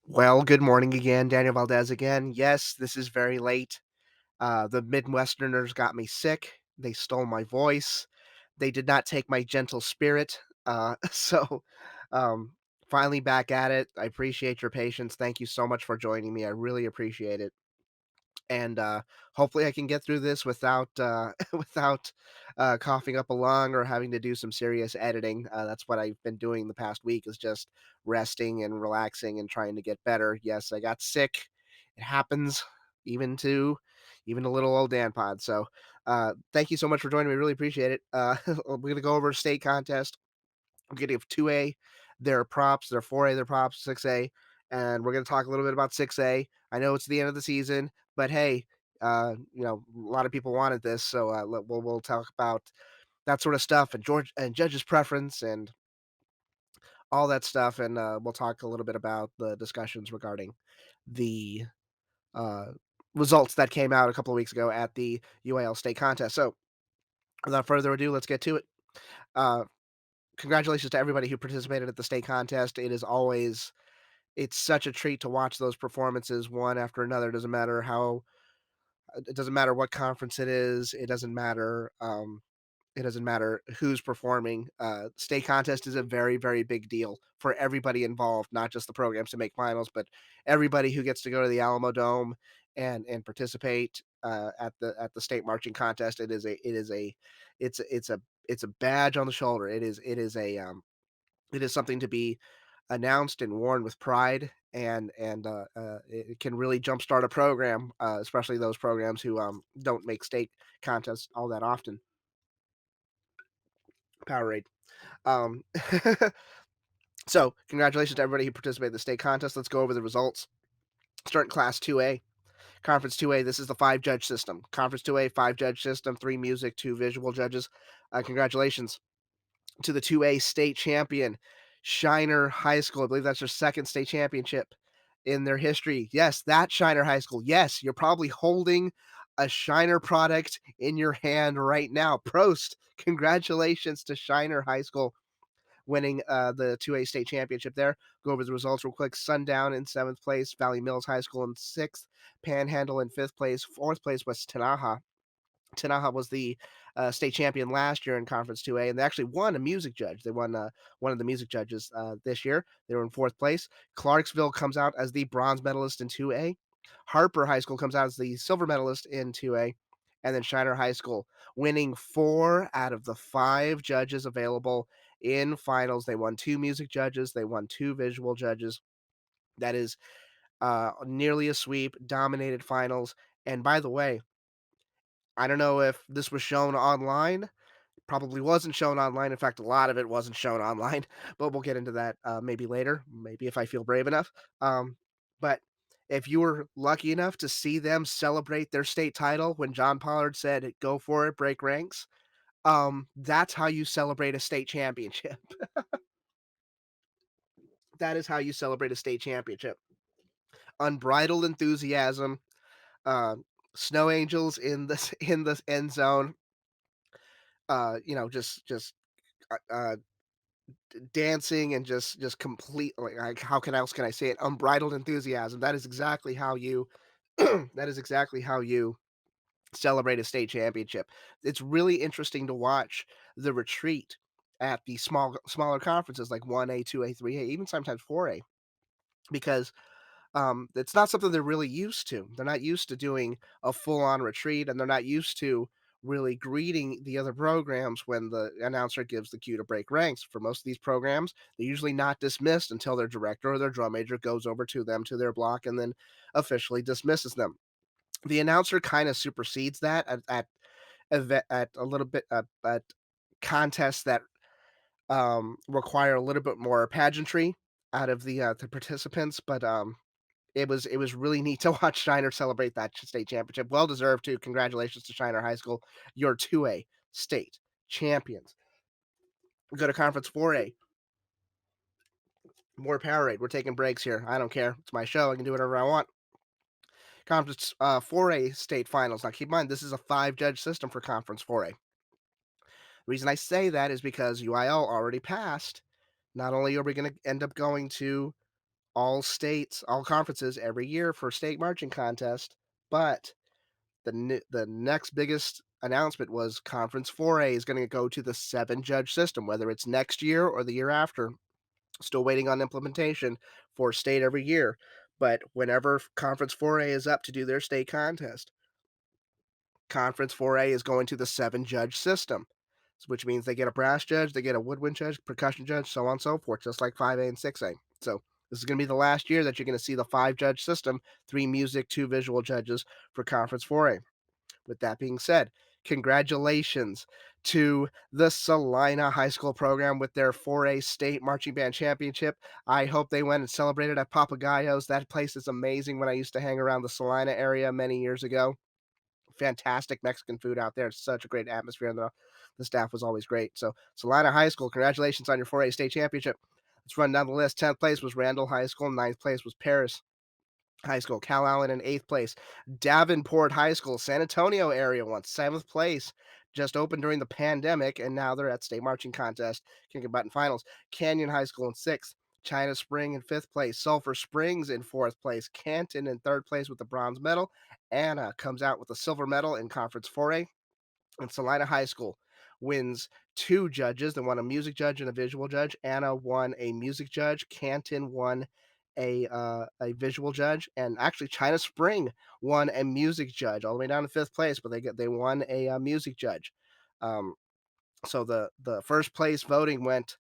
Well, good morning again. Daniel Valdez again. Yes, this is very late. The Midwesterners got me sick. They stole my voice. They did not take my gentle spirit. So, um, finally back at it. I appreciate your patience. Thank you so much for joining me. I really appreciate it. And hopefully I can get through this without without coughing up a lung or having to do some serious editing. That's what I've been doing the past week is just resting and relaxing and trying to get better. Yes, I got sick. It happens even to even a little old Dan Pod. So thank you so much for joining me. Really appreciate it. We're gonna go over a state contest. I'm gonna give 2A their props, their 4A their props, 6A, and we're gonna talk a little bit about 6A. I know it's the end of the season, but hey, a lot of people wanted this, so we'll talk about that sort of stuff and George and judges' preference and all that stuff, and we'll talk a little bit about the discussions regarding the uh, results that came out a couple of weeks ago at the UIL State contest. So, without further ado, let's get to it. Uh, Congratulations to everybody who participated at the state contest. It's such a treat to watch those performances one after another. It doesn't matter what conference it is. It doesn't matter who's performing. State contest is a very, very big deal for everybody involved, not just the programs to make finals, but everybody who gets to go to the Alamo Dome and participate at the state marching contest. It's a badge on the shoulder. It is something to be announced and worn with pride, and it can really jumpstart a program, especially those programs who don't make state contests all that often. Powerade. Um, so, congratulations to everybody who participated in the state contest. Let's go over the results. Starting Class 2A, Conference 2A. This is the five judge system. Conference 2A, five judge system, three music, two visual judges. Congratulations to the 2A state champion, Shiner High School. I believe that's their second state championship in their history. Yes, that Shiner High School. Yes, you're probably holding a Shiner product in your hand right now. Prost. Congratulations to Shiner High School winning the 2A state championship there. Go over the results real quick. Sundown in seventh place, Valley Mills High School in sixth, Panhandle in fifth place, fourth place was Tanaha. Tanaha was the state champion last year in Conference 2A, and they actually won a music judge. They won one of the music judges this year. They were in fourth place. Clarksville comes out as the bronze medalist in 2A. Harper High School comes out as the silver medalist in 2A. And then Shiner High School winning four out of the five judges available in finals. They won two music judges, they won two visual judges. That is nearly a sweep, dominated finals. And by the way, I don't know if this was shown online. Probably wasn't shown online. In fact, a lot of it wasn't shown online, but we'll get into that maybe later, maybe if I feel brave enough. But if you were lucky enough to see them celebrate their state title when John Pollard said, "Go for it, break ranks," that's how you celebrate a state championship. That is how you celebrate a state championship. Unbridled enthusiasm, uh, snow angels in the in the end zone. Just uh, dancing and just complete like how can else can I say it? Unbridled enthusiasm. That is exactly how you that is exactly how you celebrate a state championship. It's really interesting to watch the retreat at the smaller conferences like 1A, 2A, 3A, even sometimes 4A because it's not something they're really used to. They're not used to doing a full-on retreat, and they're not used to really greeting the other programs when the announcer gives the cue to break ranks. For most of these programs, they're usually not dismissed until their director or their drum major goes over to them to their block and then officially dismisses them. The announcer kind of supersedes that at a little bit at contests that require a little bit more pageantry out of the participants, but it was really neat to watch Shiner celebrate that state championship. Well deserved too. Congratulations to Shiner High School. You're 2A state champions. We go to conference 4A. More Powerade. We're taking breaks here. I don't care. It's my show. I can do whatever I want. Conference 4A state finals. Now keep in mind, this is a five judge system for conference 4A. The reason I say that is because UIL already passed. Not only are we going to end up going to all states, all conferences every year for state marching contest, but the next biggest announcement was Conference 4A is going to go to the 7 judge system, whether it's next year or the year after. Still waiting on implementation for state every year. But whenever Conference 4A is up to do their state contest, Conference 4A is going to the 7 judge system, which means they get a brass judge, they get a woodwind judge, percussion judge, so on and so forth, just like 5A and 6A. So this is going to be the last year that you're going to see the 5 judge system, 3 music, 2 visual judges for Conference 4A. With that being said, congratulations to the Salina High School program with their 4A State Marching Band Championship. I hope they went and celebrated at Papagayo's. That place is amazing when I used to hang around the Salina area many years ago. Fantastic Mexican food out there. Such a great atmosphere, and the staff was always great. So, Salina High School, congratulations on your 4A State Championship. Let's run down the list. 10th place was Randall High School. 9th place was Paris High School. Cal Allen in 8th place. Davenport High School, San Antonio area won 7th place. Just opened during the pandemic, and now they're at state marching contest, kicking butt in finals. Canyon High School in 6th. China Spring in 5th place. Sulphur Springs in 4th place. Canton in 3rd place with the bronze medal. Anna comes out with the silver medal in Conference 4A. And Salina High School wins 2 judges. They won a music judge and a visual judge. Anna won a music judge. Canton won a visual judge, and actually China Spring won a music judge all the way down to 5th place, but they won a music judge. Um, so the first place voting went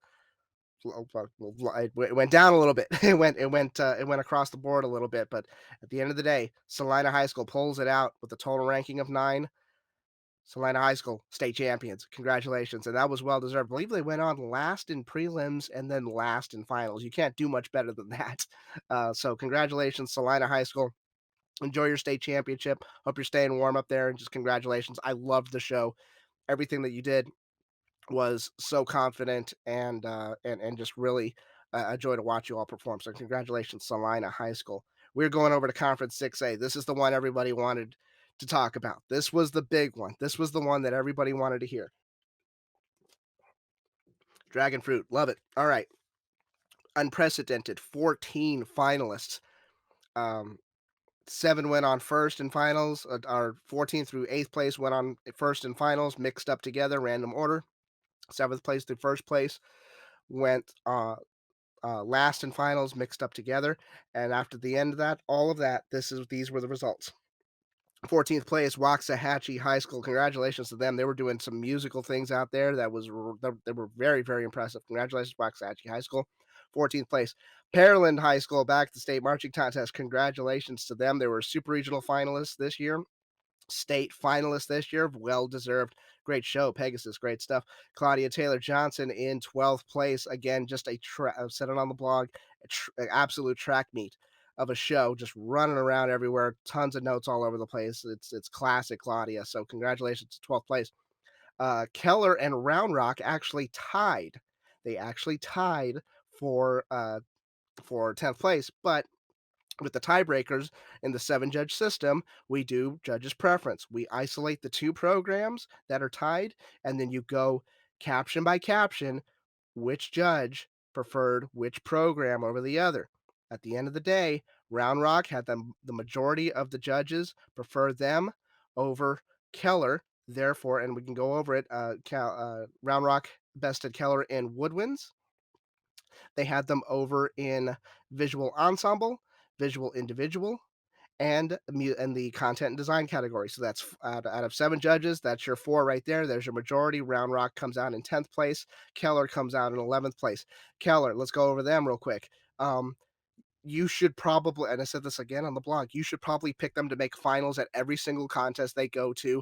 it went down a little bit. It went across the board a little bit, but at the end of the day, Salina High School pulls it out with a total ranking of 9. Salina High School state champions. Congratulations. And that was well deserved. I believe they went on last in prelims and then last in finals. You can't do much better than that. So congratulations, Salina High School. Enjoy your state championship. Hope you're staying warm up there, and just congratulations. I loved the show. Everything that you did was so confident, and just really a joy to watch you all perform. So congratulations, Salina High School. We're going over to Conference 6A. This is the one everybody wanted to talk about. This was the big one. This was the one that everybody wanted to hear. Dragon fruit, love it. All right, unprecedented 14 finalists. Um, 7 went on first in finals. Our 14th through 8th place went on first in finals, mixed up together, random order. 7th place through first place went last in finals, mixed up together. And after the end of that, all of that, these were the results. 14th place, Waxahachie High School. Congratulations to them. They were doing some musical things out there they were very, very impressive. Congratulations, Waxahachie High School. 14th place, Pearland High School, back to the state marching contest. Congratulations to them. They were super regional finalists this year, state finalists this year. Well deserved. Great show. Pegasus, great stuff. Claudia Taylor Johnson in 12th place. Again, just I've said it on the blog, an absolute track meet of a show, just running around everywhere. Tons of notes all over the place. It's classic Claudia. So congratulations to 12th place. Keller and Round Rock actually tied. They actually tied for 10th place, but with the tiebreakers in the 7 judge system, we do judges preference. We isolate the 2 programs that are tied, and then you go caption by caption which judge preferred which program over the other. At the end of the day, Round Rock had the majority of the judges prefer them over Keller. Therefore, and we can go over it, Round Rock bested Keller in woodwinds. They had them over in visual ensemble, visual individual, and the content and design category. So that's out of 7 judges. That's your 4 right there. There's your majority. Round Rock comes out in 10th place. Keller comes out in 11th place. Keller, let's go over them real quick. You should probably, and I said this again on the blog, you should probably pick them to make finals at every single contest they go to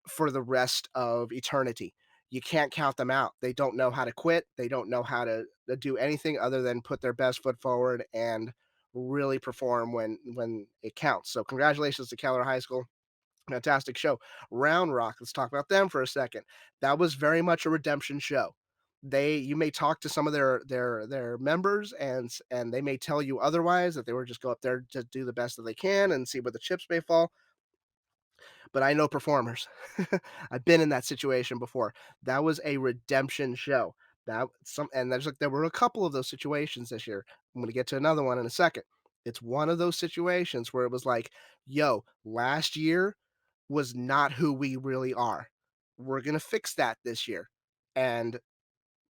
for the rest of eternity. You can't count them out. They don't know how to quit. They don't know how to do anything other than put their best foot forward and really perform when it counts. So congratulations to Keller High School. Fantastic show. Round Rock, let's talk about them for a second. That was very much a redemption show. You may talk to some of their members, and they may tell you otherwise, that they were just go up there to do the best that they can and see where the chips may fall. But I know performers. I've been in that situation before. That was a redemption show. That some and there's like there were a couple of those situations this year. I'm gonna get to another one in a second. It's one of those situations where it was like, yo, last year was not who we really are. We're gonna fix that this year. And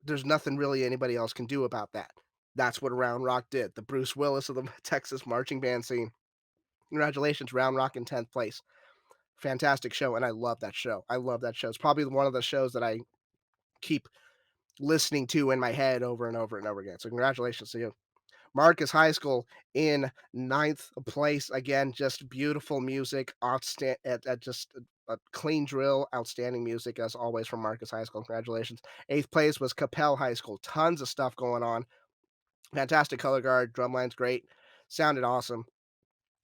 there's nothing really anybody else can do about that. That's what Round Rock did. The Bruce Willis of the Texas marching band scene. Congratulations, Round Rock in 10th place. Fantastic show, and I love that show. I love that show. It's probably one of the shows that I keep listening to in my head over and over and over again. So congratulations to you. Marcus High School in ninth place. Again, just beautiful music, at just a clean drill, outstanding music as always from Marcus High School. Congratulations. Eighth place was Capel High School. Tons of stuff going on. Fantastic color guard, drum line's great, sounded awesome.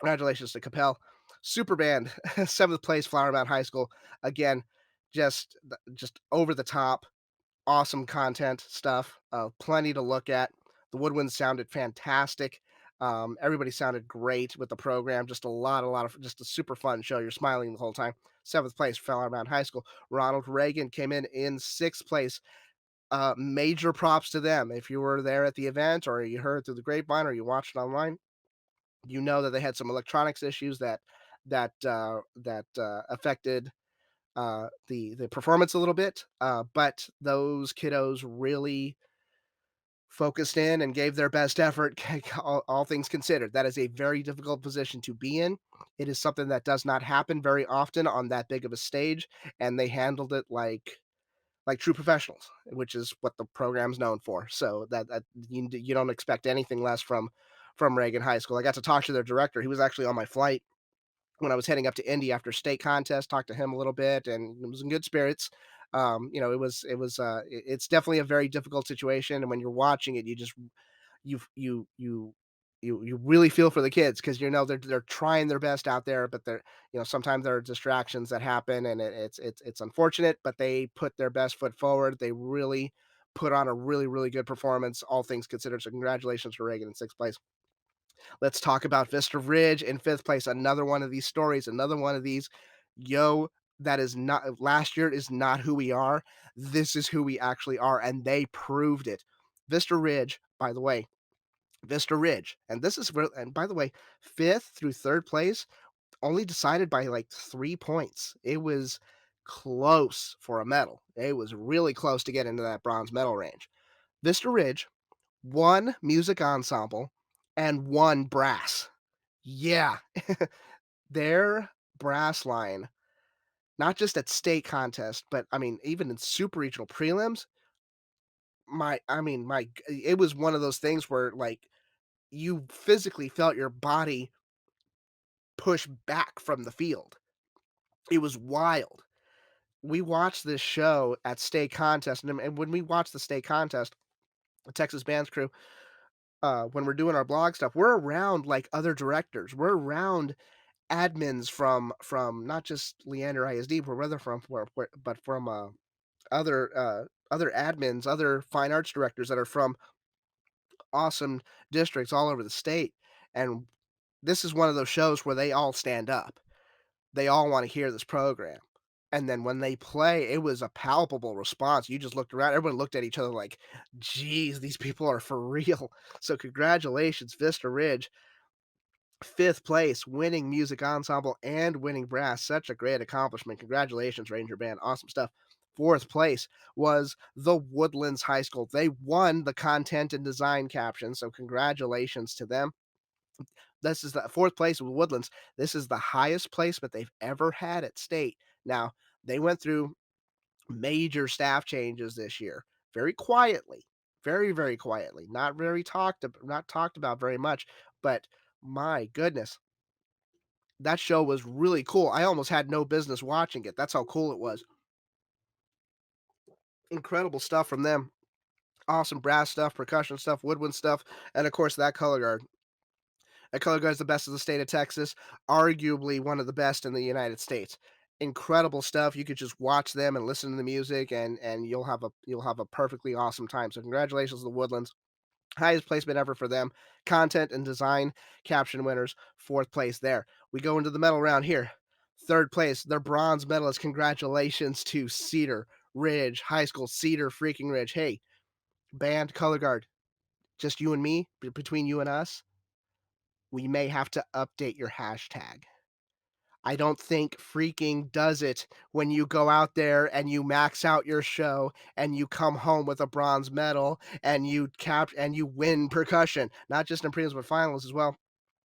Congratulations to Capel. Super band, seventh place, Flower Mound High School. Again, just over the top, awesome content stuff. Plenty to look at. The woodwinds sounded fantastic. Everybody sounded great with the program. Just a lot of just a super fun show. You're smiling the whole time. Seventh place, Flower Mound High School. Ronald Reagan came in sixth place. Major props to them. If you were there at the event, or you heard through the grapevine, or you watched it online, you know that they had some electronics issues that affected the performance a little bit. But those kiddos really focused in and gave their best effort, all things considered. That is a very difficult position to be in. It is something that does not happen very often on that big of a stage, and they handled it like true professionals, which is what the program's known for. So that you don't expect anything less from Reagan High School. I got to talk to their director. He was actually on my flight when I was heading up to Indy after state contest. Talked to him a little bit, and it was in good spirits. It's definitely a very difficult situation, and when you're watching it, you just you you you you really feel for the kids because you know they're trying their best out there, but they're sometimes there are distractions that happen, and it's unfortunate, but they put their best foot forward. They really put on a really good performance, all things considered. So congratulations to Reagan in sixth place. Let's talk about Vista Ridge in fifth place. Another one of these stories, another one of these, yo, that is not last year is not who we are. This is who we actually are, and they proved it. Vista Ridge, by the way, Vista Ridge, and this is real. And by the way, fifth through third place only decided by like 3 points. It was close for a medal. It was really close to get into that bronze medal range. Vista Ridge, one music ensemble, and one brass. Yeah, their brass line, not just at state contest, but I mean, even in super regional prelims, it was one of those things where like you physically felt your body push back from the field. It was wild. We watched this show at state contest, and when we watched the state contest, the Texas Bands crew, when we're doing our blog stuff, we're around like other directors. We're around admins from not just Leander ISD, but rather but from other admins, other fine arts directors that are from awesome districts all over the state. And this is one of those shows where they all stand up. They all want to hear this program. And then when they play, it was a palpable response. You just looked around, everyone looked at each other like, geez, these people are for real. So congratulations, Vista Ridge. Fifth place, winning music ensemble and winning brass. Such a great accomplishment. Congratulations, Ranger Band. Awesome stuff. Fourth place was the Woodlands High School. They won the content and design caption. So congratulations to them. This is the fourth place with Woodlands. This is the highest placement they've ever had at state. Now, they went through major staff changes this year very quietly, very quietly, not talked about very much, but my goodness, that show was really cool. I almost had no business watching it. That's how cool it was. Incredible stuff from them. Awesome brass stuff, percussion stuff, woodwind stuff, and of course that color guard. That color guard is the best of the state of Texas, arguably one of the best in the United States. Incredible stuff. You could just watch them and listen to the music, and you'll have a perfectly awesome time. So congratulations to the Woodlands. Highest placement ever for them. Content and design caption winners, fourth place there. We go into the medal round here. Third place, their bronze medalist. Congratulations to Cedar Ridge High School. Cedar freaking Ridge. Hey, band, color guard, just you and me, between you and us, we may have to update your hashtag. I don't think freaking does it when you go out there and you max out your show and you come home with a bronze medal and you win percussion, not just in prelims but finals as well.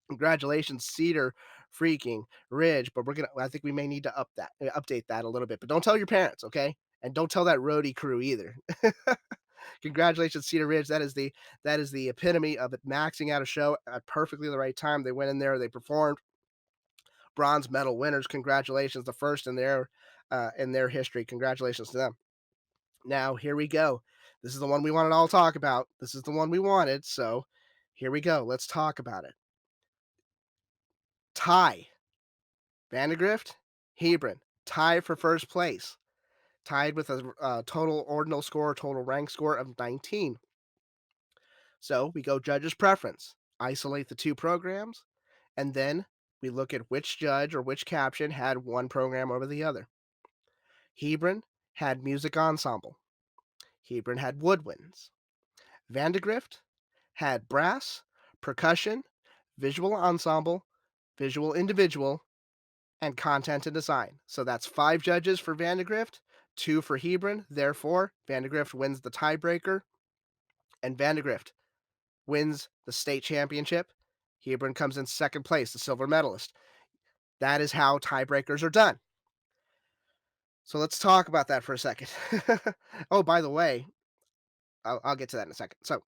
Congratulations, Cedar freaking Ridge. But I think we may need to update that a little bit. But don't tell your parents, okay? And don't tell that roadie crew either. Congratulations, Cedar Ridge. That is the epitome of it, maxing out a show at perfectly the right time. They went in there, they performed, bronze medal winners. Congratulations, the first in their history. Congratulations to them. Now here we go. This is the one we wanted to all talk about. This is the one we wanted. So here we go. Let's talk about it. Tie. Vandegrift, Hebron, tied for first place. Tied with a total ordinal score, total rank score of 19. So we go judges' preference. Isolate the two programs, and then we look at which judge or which caption had one program over the other. Hebron had music ensemble. Hebron had woodwinds. Vandegrift had brass, percussion, visual ensemble, visual individual, and content and design. So that's 5 judges for Vandegrift, 2 for Hebron. Therefore, Vandegrift wins the tiebreaker, and Vandegrift wins the state championship. Hebron comes in second place, the silver medalist. That is how tiebreakers are done. So let's talk about that for a second. Oh, by the way, I'll get to that in a second. So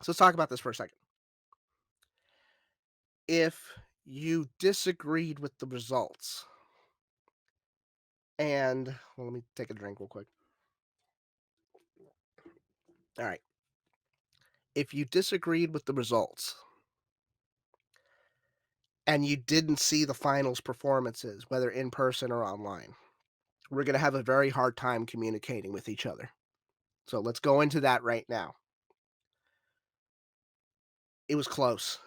let's talk about this for a second. If you disagreed with the results, and well, let me take a drink real quick. All right. If you disagreed with the results and you didn't see the finals performances, whether in person or online, we're going to have a very hard time communicating with each other. So let's go into that right now. It was close.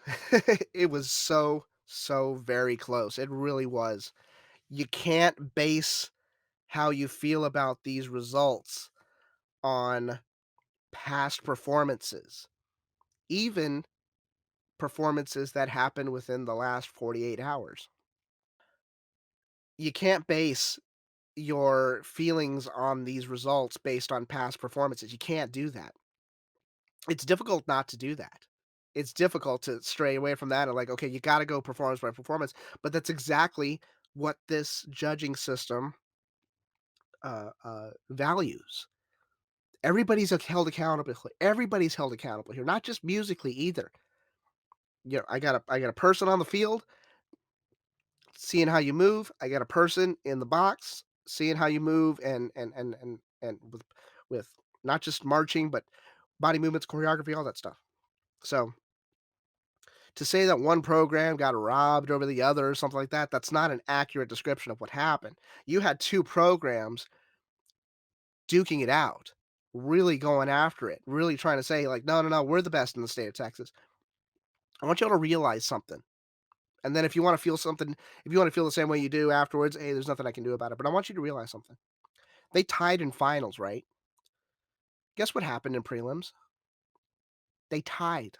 It was so very close. It really was. You can't base how you feel about these results on past performances, even performances that happened within the last 48 hours. You can't base your feelings on these results based on past performances. You can't do that. It's difficult not to do that. It's difficult to stray away from that and like, okay, you got to go performance by performance. But that's exactly what this judging system values. Everybody's held accountable. Everybody's held accountable here, not just musically either. I got a person on the field seeing how you move. I got a person in the box seeing how you move and with not just marching but body movements, choreography, all that stuff. So to say that one program got robbed over the other or something like that, that's not an accurate description of what happened. You had two programs duking it out, really going after it, really trying to say like, no, no, no, we're the best in the state of Texas. I want you all to realize something. And then if you want to feel something, if you want to feel the same way you do afterwards, hey, there's nothing I can do about it. But I want you to realize something. They tied in finals, right? Guess what happened in prelims? They tied.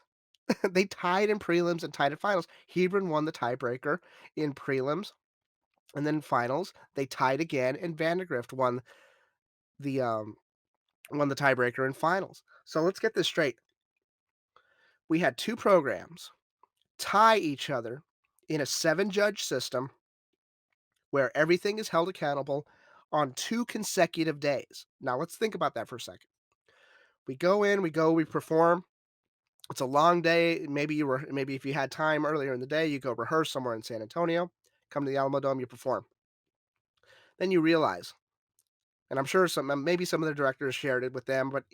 They tied in prelims and tied in finals. Hebron won the tiebreaker in prelims, and then finals they tied again, and Vandegrift the um won the tiebreaker in finals. So let's get this straight. We had two programs tie each other in a 7-judge system where everything is held accountable on 2 consecutive days. Now let's think about that for a second. We go in, we perform. It's a long day. Maybe if you had time earlier in the day, you go rehearse somewhere in San Antonio, come to the Alamo Dome, you perform. Then you realize, and I'm sure maybe some of the directors shared it with them, but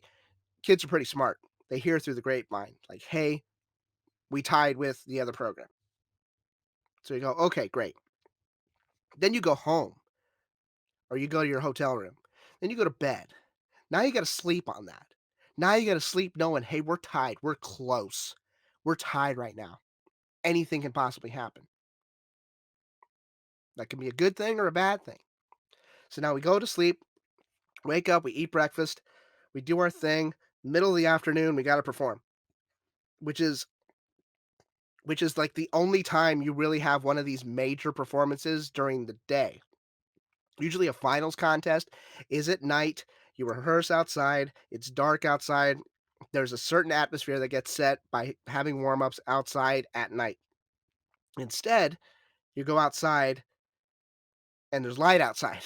kids are pretty smart. They hear through the grapevine, like, hey, we tied with the other program. So you go, okay, great. Then you go home or you go to your hotel room. Then you go to bed. Now you got to sleep on that. Now you got to sleep knowing, hey, we're tied. We're close. We're tied right now. Anything can possibly happen. That can be a good thing or a bad thing. So now we go to sleep, wake up, we eat breakfast, we do our thing. Middle of the afternoon, we got to perform, which is like the only time you really have one of these major performances during the day. Usually a finals contest is at night. You rehearse outside. It's dark outside. There's a certain atmosphere that gets set by having warm-ups outside at night. Instead, you go outside and there's light outside.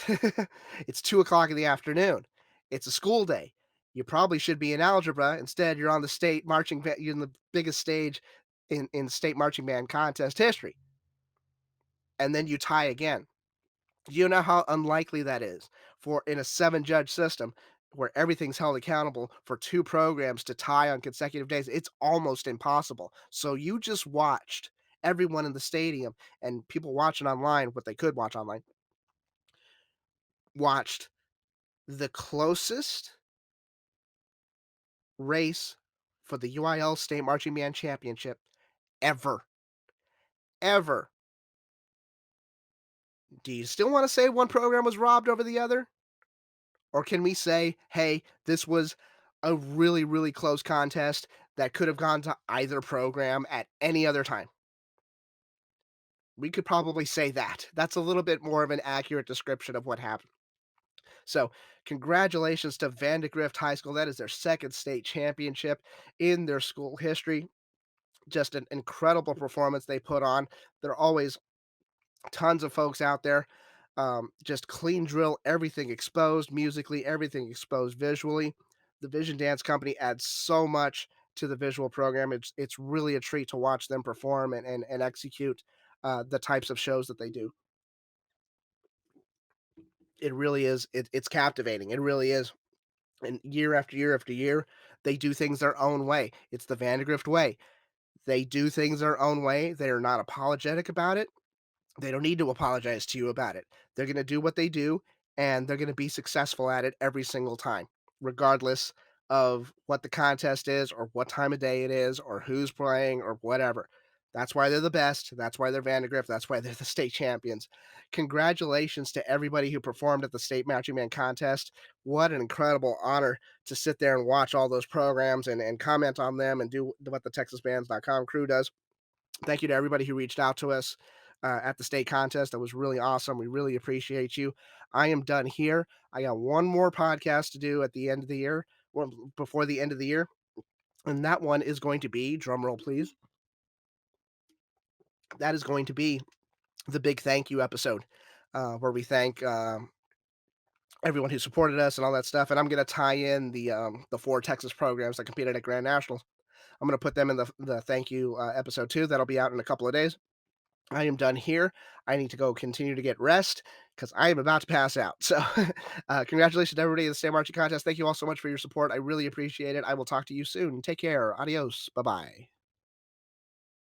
It's 2 o'clock in the afternoon. It's a school day. You probably should be in algebra. Instead, you're on the state marching band. You're in the biggest stage in state marching band contest history. And then you tie again. You know how unlikely that is for in a 7 judge system where everything's held accountable for 2 programs to tie on consecutive days. It's almost impossible. So you just watched everyone in the stadium and people watching online, what they could watch online, watched the closest race for the UIL State Marching Band Championship ever. Ever. Do you still want to say one program was robbed over the other? Or can we say, hey, this was a really, really close contest that could have gone to either program at any other time? We could probably say that. That's a little bit more of an accurate description of what happened. So, congratulations to Vandegrift High School. That is their second state championship in their school history. Just an incredible performance they put on. There are always tons of folks out there. Just clean drill, everything exposed musically, everything exposed visually. The Vision Dance Company adds so much to the visual program. It's really a treat to watch them perform and execute the types of shows that they do. It really is. It's captivating. It really is. And year after year after year, they do things their own way. It's the Vandegrift way. They do things their own way. They are not apologetic about it. They don't need to apologize to you about it. They're gonna do what they do, and they're gonna be successful at it every single time, regardless of what the contest is or what time of day it is or who's playing or whatever. That's why they're the best. That's why they're Vandegrift. That's why they're the state champions. Congratulations to everybody who performed at the state marching band contest. What an incredible honor to sit there and watch all those programs and comment on them and do what the TexasBands.com crew does. Thank you to everybody who reached out to us at the state contest. That was really awesome. We really appreciate you. I am done here. I got one more podcast to do at the end of the year, well, before the end of the year. And that one is going to be, drum roll please, that is going to be the big thank you episode where we thank everyone who supported us and all that stuff. And I'm going to tie in the 4 Texas programs that competed at Grand Nationals. I'm going to put them in the thank you episode too. That'll be out in a couple of days. I am done here. I need to go continue to get rest because I am about to pass out. So, congratulations to everybody in the state marching contest. Thank you all so much for your support. I really appreciate it. I will talk to you soon. Take care. Adios. Bye bye.